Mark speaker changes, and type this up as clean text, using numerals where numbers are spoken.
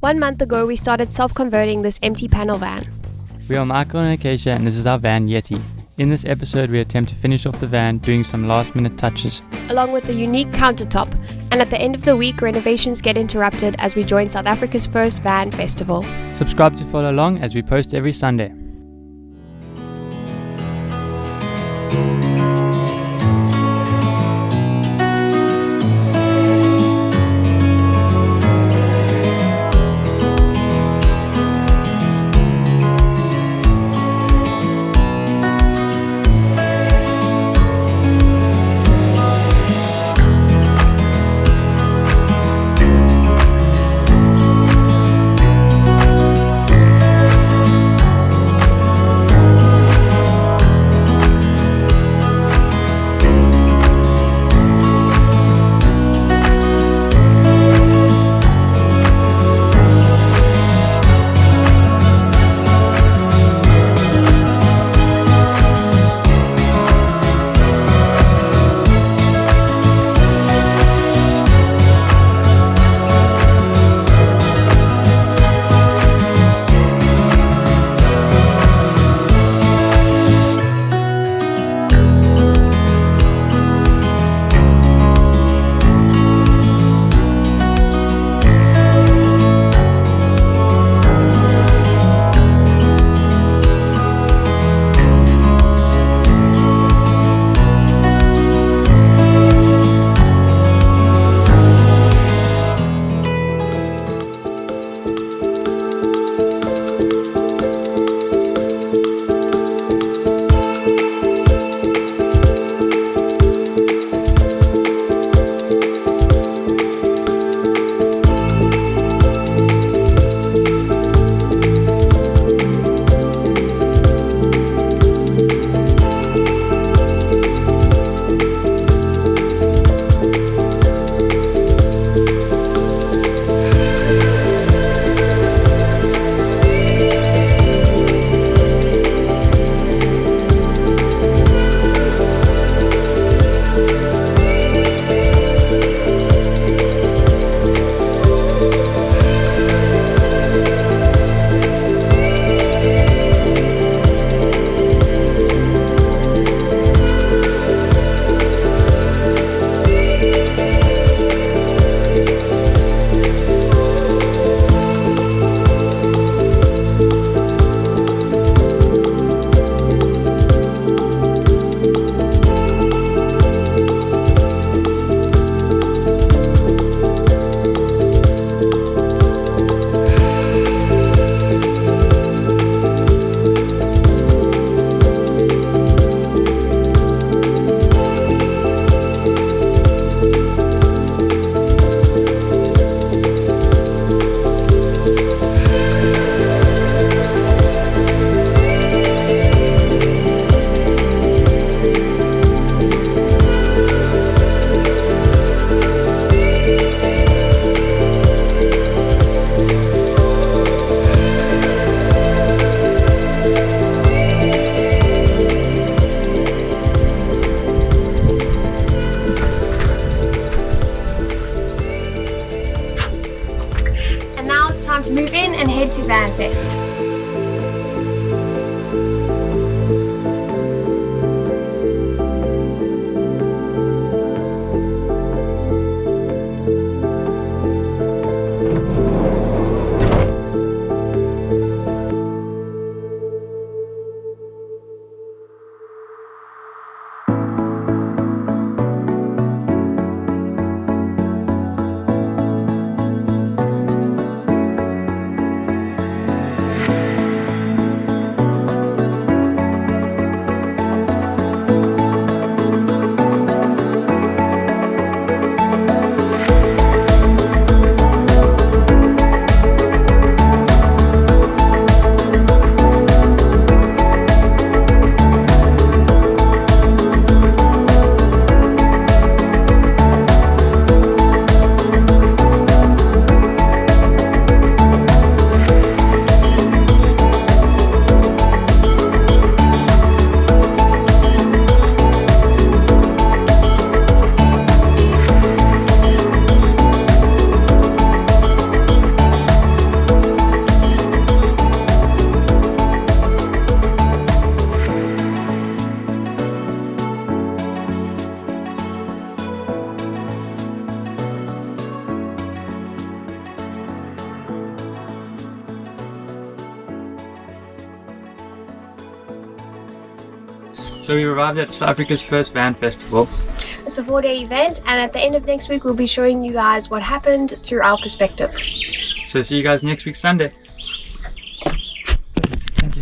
Speaker 1: 1 month ago, we started self-converting this empty panel van.
Speaker 2: We are Michael and Acacia, and this is our van Yeti. In this episode, we attempt to finish off the van doing some last-minute touches,
Speaker 1: Along with the unique countertop, and at the end of the week, renovations get interrupted as we join South Africa's first van festival.
Speaker 2: Subscribe to follow along as we post every Sunday.
Speaker 1: Time to move in and head to VanFest.
Speaker 2: So we arrived at South Africa's first van festival.
Speaker 1: It's a 4-day event, and at the end of next week we'll be showing you guys what happened through our perspective.
Speaker 2: So see you guys next week Sunday.